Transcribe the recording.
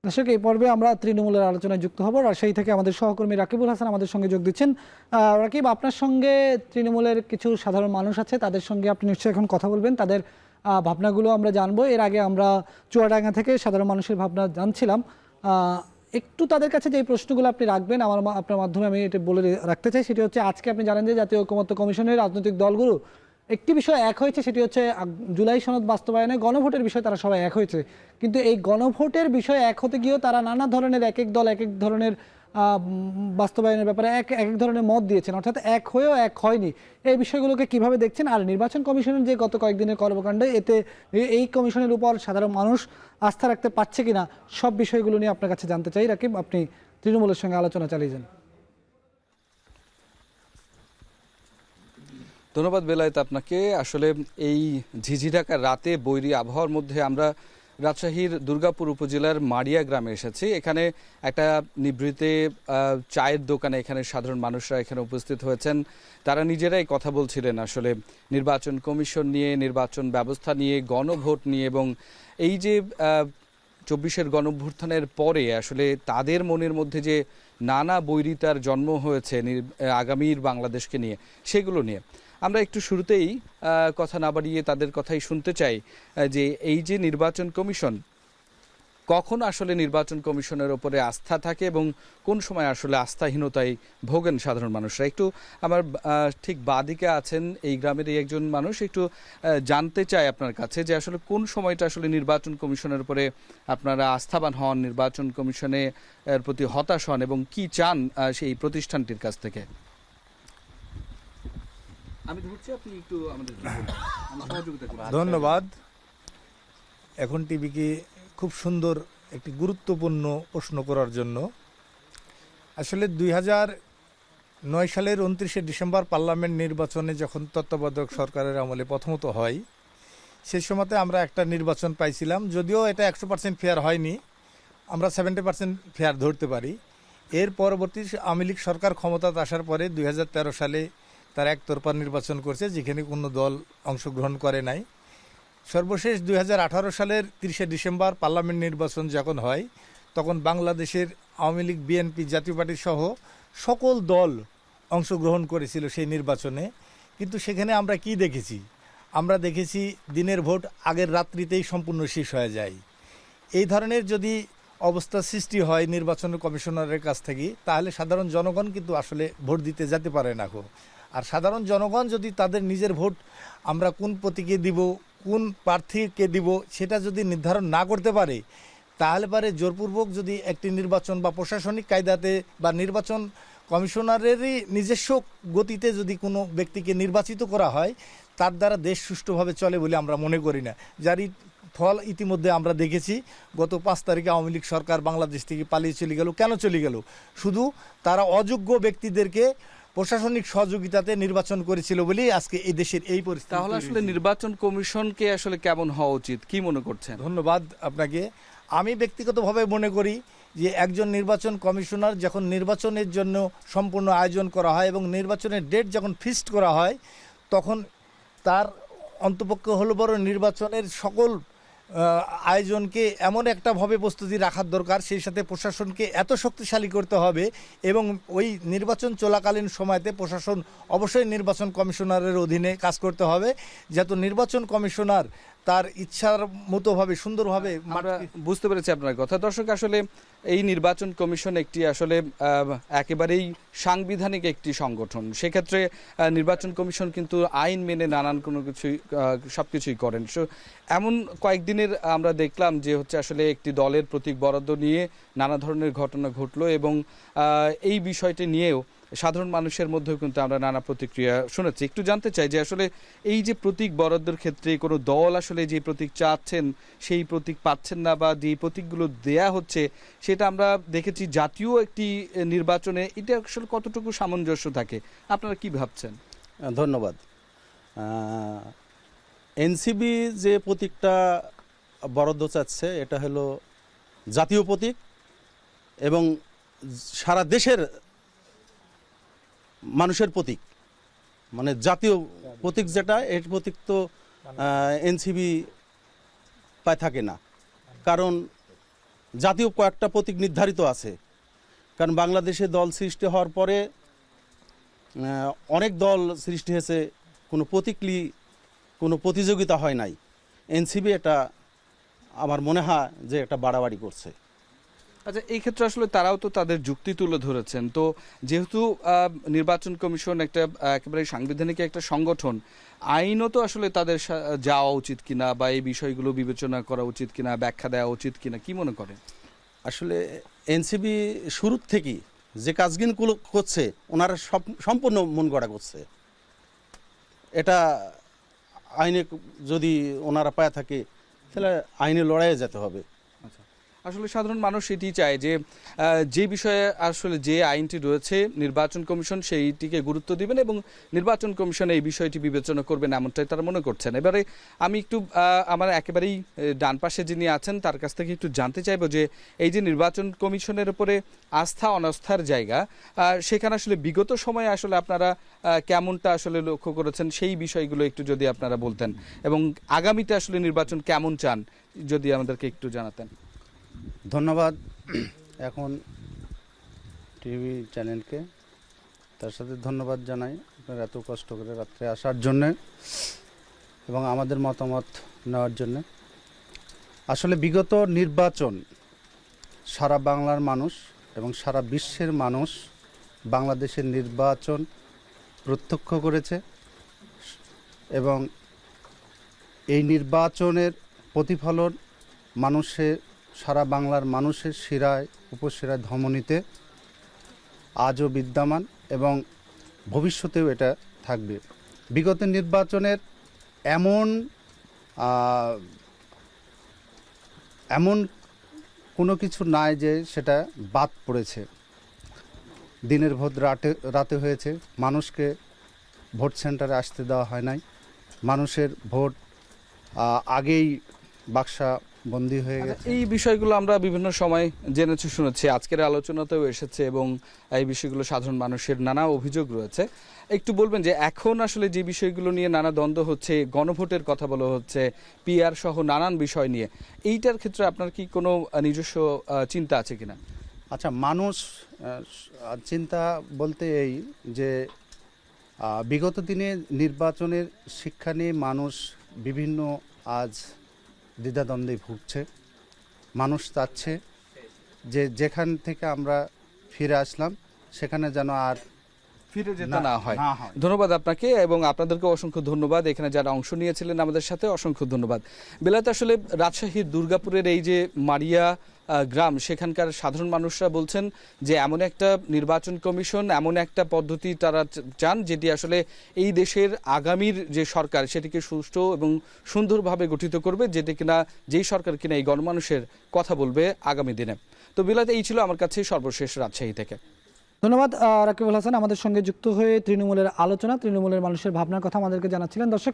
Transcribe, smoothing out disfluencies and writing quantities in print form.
দর্শক, এই পর্বে আমরা তৃণমূলের আলোচনায় যুক্ত হব। রাজশাহী থেকে আমাদের সহকর্মী রাকিবুল হাসান আমাদের সঙ্গে যোগ দিচ্ছেন। রাকিব, আপনার সঙ্গে তৃণমূলের কিছু সাধারণ মানুষ আছে, তাদের সঙ্গে আপনি নিশ্চয়ই এখন কথা বলবেন, তাদের ভাবনাগুলো আমরা জানবো। এর আগে আমরা চুয়াডাঙ্গা থেকে সাধারণ মানুষের ভাবনা জানছিলাম। একটু তাদের কাছে যে প্রশ্নগুলো আপনি রাখবেন, আপনার মাধ্যমে আমি এটা বলে রাখতে চাই। সেটি হচ্ছে, আজকে আপনি জানেন যে জাতীয় ঐকমত্য কমিশনের রাজনৈতিক দলগুলো একটি বিষয় এক হয়েছে, সেটি হচ্ছে জুলাই সনদ বাস্তবায়নে গণভোটের বিষয়ে তারা সবাই এক হয়েছে। কিন্তু এই গণভোটের বিষয়ে এক হতে গিয়েও তারা নানা ধরনের এক এক দল এক এক ধরনের বাস্তবায়নের ব্যাপারে এক এক ধরনের মত দিয়েছেন, অর্থাৎ এক হয়েও এক হয়নি। এই বিষয়গুলোকে কিভাবে দেখছেন? আর নির্বাচন কমিশনের যে গত কয়েকদিনের কর্মকাণ্ড, এতে এই কমিশনের উপর সাধারণ মানুষ আস্থা রাখতে পারছে কিনা, সব বিষয়গুলো নিয়ে আপনার কাছে জানতে চাই। রাকিব, আপনি তৃণমূলের সঙ্গে আলোচনা চালিয়ে যান। ধন্যবাদ বেলায়েত আপনাকে। আসলে এই ঝিঝিঢাকার রাতে বৈরী আবহাওয়ার মধ্যে আমরা রাজশাহীর দুর্গাপুর উপজেলার মাড়িয়া গ্রামে এসেছি। এখানে একটা নিভৃতে চায়ের দোকানে এখানে সাধারণ মানুষরা এখানে উপস্থিত হয়েছেন। তারা নিজেরাই কথা বলছিলেন আসলে নির্বাচন কমিশন নিয়ে, নির্বাচন ব্যবস্থা নিয়ে, গণভোট নিয়ে, এবং এই যে 24-এর গণঅভ্যুত্থানের পরে আসলে তাদের মনের মধ্যে যে নানা বৈরিতার জন্ম হয়েছে আগামীর বাংলাদেশকে নিয়ে, সেগুলো নিয়ে আমরা একটু শুরুতেই কথা না বাড়িয়ে তাদের কথাই শুনতে চাই যে এই যে নির্বাচন কমিশন, কখন আসলে নির্বাচন কমিশনের ওপরে আস্থা থাকে এবং কোন সময় আসলে আস্থাহীনতায় ভোগেন সাধারণ মানুষরা। একটু আমার ঠিক বাদিকে আছেন এই গ্রামেরই একজন মানুষ, একটু জানতে চাই আপনার কাছে যে আসলে কোন সময়টা আসলে নির্বাচন কমিশনের উপরে আপনারা আস্থাবান হন, নির্বাচন কমিশনের প্রতি হতাশ হন এবং কি চান সেই প্রতিষ্ঠানটির কাছ থেকে। ধন্যবাদ। এখন টিভিকে খুব সুন্দর একটি গুরুত্বপূর্ণ প্রশ্ন করার জন্য। আসলে 2009 সালের 29শে ডিসেম্বর পার্লামেন্ট নির্বাচনে যখন তত্ত্বাবধায়ক সরকারের আমলে প্রথমত হয়, সেই সময়তে আমরা একটা নির্বাচন পাইছিলাম, যদিও এটা 100% ফেয়ার হয়নি, আমরা 70% ফেয়ার ধরতে পারি। এর পরবর্তী আওয়ামী লীগ সরকার ক্ষমতাতে আসার পরে 2013 সালে তার একতরফা নির্বাচন করছে, যেখানে কোনো দল অংশগ্রহণ করে নাই। সর্বশেষ 2018 সালের 30শে ডিসেম্বর পার্লামেন্ট নির্বাচন যখন হয়, তখন বাংলাদেশের আওয়ামী লীগ, বিএনপি, জাতীয় পার্টি সহ সকল দল অংশগ্রহণ করেছিল সেই নির্বাচনে। কিন্তু সেখানে আমরা কি দেখেছি? আমরা দেখেছি দিনের ভোট আগের রাত্রিতেই সম্পূর্ণ শেষ হয়ে যায়। এই ধরনের যদি অবস্থা সৃষ্টি হয় নির্বাচন কমিশনারের কাছ থেকে, তাহলে সাধারণ জনগণ কিন্তু আসলে ভোট দিতে যেতে পারে না। আর সাধারণ জনগণ যদি তাদের নিজের ভোট আমরা কোন প্রতীকে দিব, কোন প্রার্থীকে দিব, সেটা যদি নির্ধারণ না করতে পারে, তাহলে পারে জোরপূর্বক যদি একটি নির্বাচন বা প্রশাসনিক কায়দাতে বা নির্বাচন কমিশনারেরই নিজস্ব গতিতে যদি কোনো ব্যক্তিকে নির্বাচিত করা হয়, তার দ্বারা দেশ সুষ্ঠুভাবে চলে বলে আমরা মনে করি না। যারই ফল ইতিমধ্যে আমরা দেখেছি। গত 5 তারিখে আওয়ামী লীগ সরকার বাংলাদেশ থেকে পালিয়ে চলে গেল। কেন চলে গেল? শুধু তারা অযোগ্য ব্যক্তিদেরকে প্রশাসনিক সহযোগিতাতে নির্বাচন করেছিল বলেই আজকে এই দেশের এই পরিস্থিতি। তাহলে আসলে নির্বাচন কমিশনকে আসলে কেমন হওয়া উচিত, কি মনে করছেন? ধন্যবাদ আপনাকে। আমি ব্যক্তিগতভাবে মনে করি যে একজন নির্বাচন কমিশনার যখন নির্বাচনের জন্য সম্পূর্ণ আয়োজন করা হয় এবং নির্বাচনের ডেট যখন ফিক্সড করা হয়, তখন তার অন্তপক্ষে হলো বড় নির্বাচনের সকল আয়োজনকে এমন একটাভাবে প্রস্তুতি রাখার দরকার, সেই সাথে প্রশাসনকে এত শক্তিশালী করতে হবে এবং ওই নির্বাচন চলাকালীন সময়তে প্রশাসন অবশ্যই নির্বাচন কমিশনারের অধীনে কাজ করতে হবে, যাতে নির্বাচন কমিশনার তার ইচ্ছার মতোভাবে সুন্দরভাবে। আমরা বুঝতে পেরেছি আপনার কথা। দর্শক, আসলে এই নির্বাচন কমিশন একটি আসলে একেবারেই সাংবিধানিক একটি সংগঠন। সেক্ষেত্রে নির্বাচন কমিশন কিন্তু আইন মেনে নানান কোনো কিছুই সব কিছুই করেন। এমন কয়েকদিনের আমরা দেখলাম যে হচ্ছে আসলে একটি দলের প্রতীক বরাদ্দ নিয়ে নানা ধরনের ঘটনা ঘটলো এবং এই বিষয়টি নিয়েও সাধারণ মানুষের মধ্যেও কিন্তু আমরা নানা প্রতিক্রিয়া শুনেছি। একটু জানতে চাই যে আসলে এই যে প্রতীক বরাদ্দের ক্ষেত্রে কোনো দল আসলে যে প্রতীক চাচ্ছেন সেই প্রতীক পাচ্ছেন না, বা যে প্রতীকগুলো দেয়া হচ্ছে সেটা আমরা দেখেছি জাতীয় একটি নির্বাচনে, এটা আসলে কতটুকু সামঞ্জস্য থাকে, আপনারা কি ভাবছেন? ধন্যবাদ। এনসিবি যে প্রতীকটা বরাদ্দ চাচ্ছে, এটা হলো জাতীয় প্রতীক এবং সারা দেশের মানুষের প্রতীক, মানে জাতীয় প্রতীক যেটা, এর প্রতীক তো এনসিবি পায় থাকে না। কারণ জাতীয় কয়েকটা প্রতীক নির্ধারিত আছে, কারণ বাংলাদেশে দল সৃষ্টি হওয়ার পরে অনেক দল সৃষ্টি হয়েছে, কোনো প্রতীকলি কোনো প্রতিযোগিতা হয় নাই। এনসিপি এটা আমার মনে হয় যে একটা বাড়াবাড়ি করছে। আচ্ছা, এই ক্ষেত্রে আসলে তারাও তো তাদের যুক্তি তুলে ধরেছেন। তো যেহেতু নির্বাচন কমিশন একটা একেবারে সাংবিধানিক একটা সংগঠন, আইনও তো আসলে তাদের যাওয়া উচিত কিনা বা এই বিষয়গুলো বিবেচনা করা উচিত কিনা, ব্যাখ্যা দেওয়া উচিত কিনা, কি মনে করেন? আসলে এনসিপি শুরুর থেকেই যে কাজগুলো করছে ওনারা সম্পূর্ণ মন গড়া করছে। এটা আইনে যদি ওনারা পায় থাকে তাহলে আইনে লড়াইয়ে যেতে হবে। আসলে সাধারণ মানুষ এটি চায় যে যে বিষয়ে আসলে যে আইনটি রয়েছে নির্বাচন কমিশন সেইটিকে গুরুত্ব দিবেন এবং নির্বাচন কমিশন এই বিষয়টি বিবেচনা করবেন, এমনটাই তারা মনে করছেন। এবারে আমি একটু আমার একেবারেই ডান পাশে যিনি আছেন তার কাছ থেকে একটু জানতে চাইবো যে এই যে নির্বাচন কমিশনের উপরে আস্থা অনাস্থার জায়গা, সেখানে আসলে বিগত সময়ে আসলে আপনারা কেমনটা আসলে লক্ষ্য করেছেন সেই বিষয়গুলো একটু যদি আপনারা বলতেন, এবং আগামীতে আসলে নির্বাচন কেমন চান যদি আমাদেরকে একটু জানাতেন। ধন্যবাদ এখন টিভি চ্যানেলকে, তার সাথে ধন্যবাদ জানাই আপনারা এত কষ্ট করে রাত্রে আসার জন্যে এবং আমাদের মতামত নেওয়ার জন্যে। আসলে বিগত নির্বাচন সারা বাংলার মানুষ এবং সারা বিশ্বের মানুষ বাংলাদেশের নির্বাচন প্রত্যক্ষ করেছে এবং এই নির্বাচনের প্রতিফলন মানুষের, সারা বাংলার মানুষের শিরায় উপশিরায় ধমনীতে আজও বিদ্যমান এবং ভবিষ্যতেও এটা থাকবে। বিগত নির্বাচনের এমন কোনো কিছু নাই যে সেটা বাদ পড়েছে। দিনের ভোট রাতে হয়েছে, মানুষকে ভোট সেন্টারে আসতে দেওয়া হয় নাই, মানুষের ভোট আগেই বাক্সা বন্দী হয়ে গেছে। এই বিষয়গুলো আমরা বিভিন্ন সময় জেনেছি, শুনেছি, আজকের আলোচনাতেও এসেছে এবং এই বিষয়গুলো সাধারণ মানুষের নানা অভিযোগ রয়েছে। একটু বলবেন যে এখন আসলে যে বিষয়গুলো নিয়ে নানা দ্বন্দ্ব হচ্ছে, গণভোটের কথা বলা হচ্ছে, পিআর সহ নানান বিষয় নিয়ে, এইটার ক্ষেত্রে আপনার কি কোনো নিজস্ব চিন্তা আছে কিনা? আচ্ছা, মানুষ চিন্তা বলতে এই যে বিগত দিনে নির্বাচনের শিক্ষা নিয়ে মানুষ বিভিন্ন আজ দ্বিধাদ্বন্দ্বে ভুগছে। মানুষ চাচ্ছে যে যেখান থেকে আমরা ফিরে আসলাম সেখানে যেন আর ফিরে যেতে না হয়। না হয়। ধন্যবাদ আপনাকে এবং আপনাদেরকে অসংখ্য ধন্যবাদ, এখানে যারা অংশ নিয়েছিলেন আমাদের সাথে অসংখ্য ধন্যবাদ। বেলায়েত, আসলে রাজশাহীর দুর্গাপুরের এই যে মারিয়া গ্রাম, সেখানকার সাধারণ মানুষরা বলছেন যে এমন একটা নির্বাচন কমিশন, এমন একটা পদ্ধতি তারা চান যেটি আসলে এই দেশের আগামীর যে সরকার সেটিকে সুষ্ঠু এবং সুন্দরভাবে গঠিত করবে, যেটি কিনা যেই সরকার কিনা এই গণমানুষের কথা বলবে আগামী দিনে। তো বেলায়েত, এই ছিল আমার কাছে সর্বশেষ রাজশাহী থেকে। ধন্যবাদ রাকিবুল হাসান, আমাদের সঙ্গে যুক্ত হয়ে তৃণমূলের আলোচনা, তৃণমূলের মানুষের ভাবনার কথা আমাদেরকে জানাচ্ছিলেন। দর্শক,